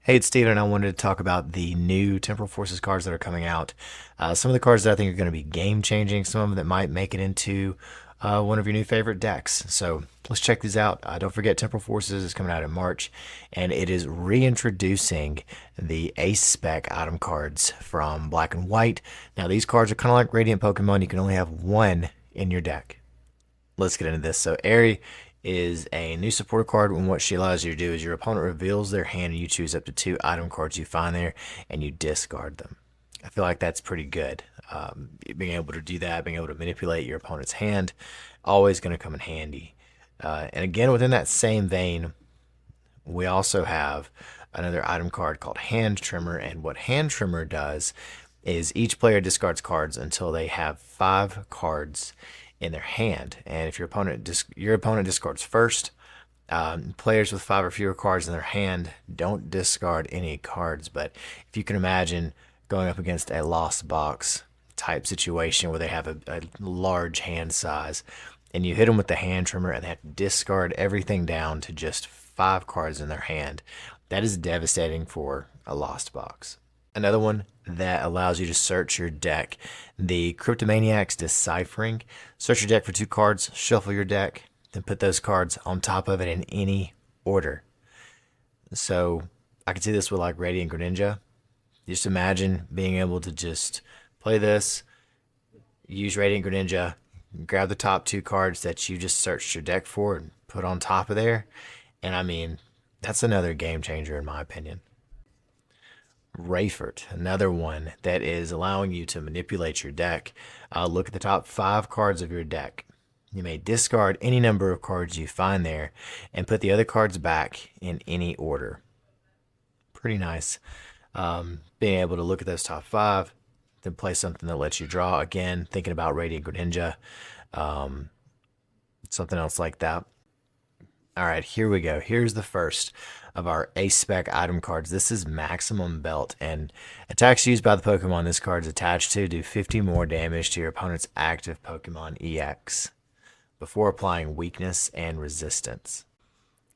Hey, it's Steven, and I wanted to talk about the new Temporal Forces cards that are coming out. Some of the cards that I think are going to be game-changing, some of them that might make it into one of your new favorite decks. So let's check these out. Don't forget, Temporal Forces is coming out in March, and it is reintroducing the Ace Spec Item cards from Black and White. Now, these cards are kind of like Radiant Pokemon. You can only have one in your deck. Let's get into this. So, Aerie is a new supporter card, and what she allows you to do is your opponent reveals their hand and you choose up to 2 item cards you find there and you discard them. I feel like that's pretty good. Being able to do that, being able to manipulate your opponent's hand, always going to come in handy. And again, within that same vein, we also have another item card called Hand Trimmer, and what Hand Trimmer does is each player discards cards until they have 5 cards in their hand, and if your opponent discards first, players with 5 or fewer cards in their hand don't discard any cards. But if you can imagine going up against a lost box type situation where they have a large hand size, and you hit them with the Hand Trimmer and they have to discard everything down to just 5 cards in their hand, that is devastating for a lost box. Another one that allows you to search your deck, the Cryptomaniac's Deciphering. Search your deck for 2 cards, shuffle your deck, then put those cards on top of it in any order. So I can see this with like Radiant Greninja. Just imagine being able to just play this, use Radiant Greninja, grab the top 2 cards that you just searched your deck for and put on top of there. And I mean, that's another game changer in my opinion. Rafor, another one that is allowing you to manipulate your deck. Look at the top 5 cards of your deck. You may discard any number of cards you find there and put the other cards back in any order. Pretty nice. Being able to look at those top 5, then play something that lets you draw. Again, thinking about Radiant Greninja, something else like that. All right, here we go. Here's the first of our Ace Spec Item cards. This is Maximum Belt, and attacks used by the Pokemon this card is attached to do 50 more damage to your opponent's active Pokemon EX before applying weakness and resistance.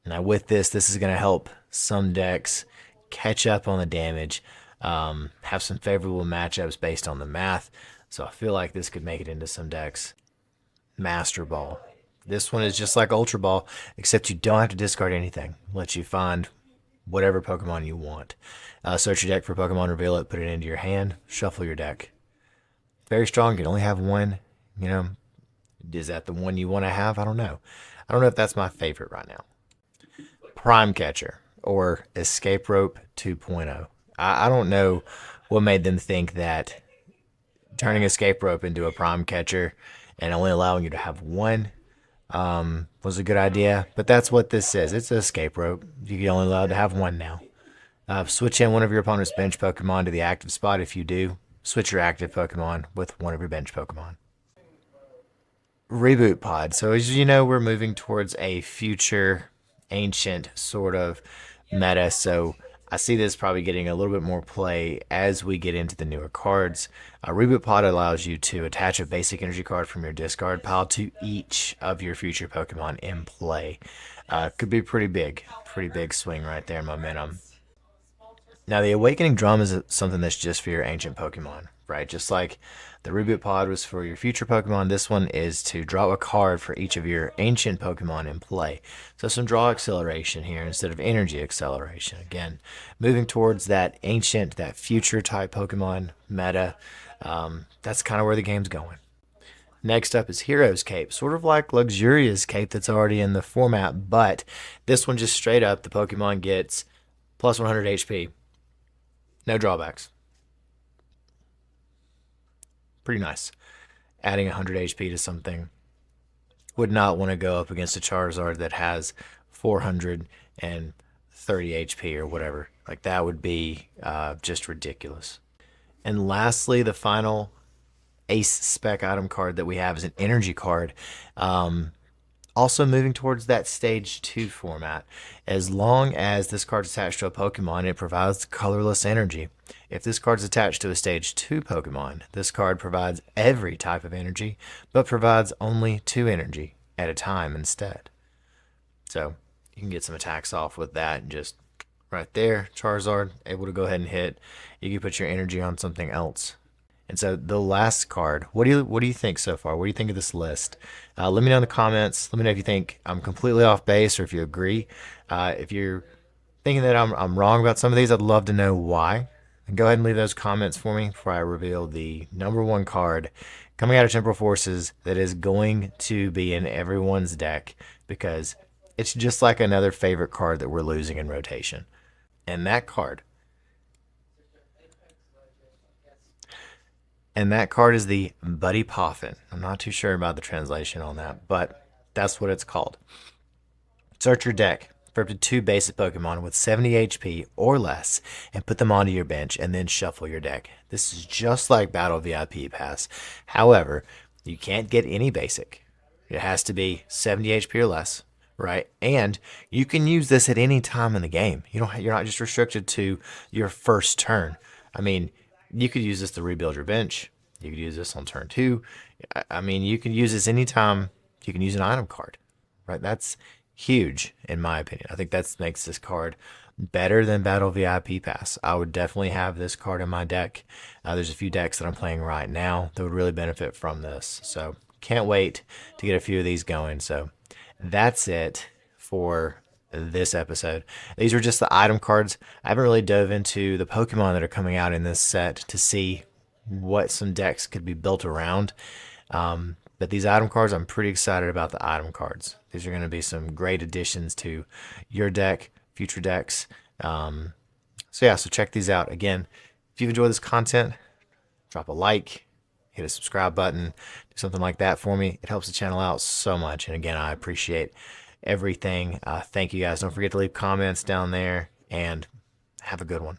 Now with this is going to help some decks catch up on the damage, have some favorable matchups based on the math. So I feel like this could make it into some decks. Master Ball. This one is just like Ultra Ball, except you don't have to discard anything. Lets you find whatever Pokemon you want. Search your deck for Pokemon, reveal it, put it into your hand, shuffle your deck. Very strong. You can only have one. You know, is that the one you want to have? I don't know. I don't know if that's my favorite right now. Prime Catcher, or Escape Rope 2.0. I don't know what made them think that turning Escape Rope into a Prime Catcher and only allowing you to have one was a good idea, but that's what this is. It's an escape rope. You're only allowed to have one now. Switch in one of your opponent's bench Pokemon to the active spot. If you do, switch your active Pokemon with one of your bench Pokemon. Reboot Pod. So as you know, we're moving towards a future ancient sort of meta, so I see this probably getting a little bit more play as we get into the newer cards. Reboot Pod allows you to attach a basic energy card from your discard pile to each of your future Pokemon in play. Could be pretty big swing right there, momentum. Now the Awakening Drum is something that's just for your ancient Pokemon, right? Just like the Reboot Pod was for your future Pokemon, this one is to draw a card for each of your ancient Pokemon in play. So some draw acceleration here instead of energy acceleration. Again, moving towards that ancient, that future type Pokemon meta. That's kind of where the game's going. Next up is Hero's Cape, sort of like Luxuria's Cape that's already in the format, but this one just straight up, the Pokemon gets plus 100 HP. No drawbacks. Pretty nice. Adding 100 HP to something. Would not want to go up against a Charizard that has 430 HP or whatever. Like that would be just ridiculous. And lastly, the final Ace Spec Item card that we have is an energy card. Also moving towards that stage 2 format. As long as this card is attached to a Pokemon, it provides colorless energy. If this card is attached to a stage 2 Pokemon, this card provides every type of energy, but provides only 2 energy at a time instead. So you can get some attacks off with that and just right there. Charizard, able to go ahead and hit. You can put your energy on something else. And so the last card, what do you think so far? What do you think of this list? Let me know in the comments. Let me know if you think I'm completely off base or if you agree. If you're thinking that I'm wrong about some of these, I'd love to know why. And go ahead and leave those comments for me before I reveal the number one card coming out of Temporal Forces that is going to be in everyone's deck, because it's just like another favorite card that we're losing in rotation. And that card is the Buddy Poffin. I'm not too sure about the translation on that, but that's what it's called. Search your deck for up to 2 basic Pokemon with 70 HP or less and put them onto your bench and then shuffle your deck. This is just like Battle VIP Pass. However, you can't get any basic. It has to be 70 HP or less, right? And you can use this at any time in the game. You're not just restricted to your first turn. I mean, you could use this to rebuild your bench. You could use this on turn 2. I mean, you can use this anytime you can use an item card, right? That's huge in my opinion. I think that makes this card better than Battle VIP Pass. I would definitely have this card in my deck. There's a few decks that I'm playing right now that would really benefit from this. So can't wait to get a few of these going. So that's it for this episode. These are just the item cards. I haven't really dove into the Pokemon that are coming out in this set to see what some decks could be built around. But these item cards, I'm pretty excited about the item cards. These are going to be some great additions to your deck, future decks. So check these out. Again, if you've enjoyed this content, drop a like, hit a subscribe button, do something like that for me. It helps the channel out so much. And again, I appreciate everything. Thank you guys. Don't forget to leave comments down there, and have a good one.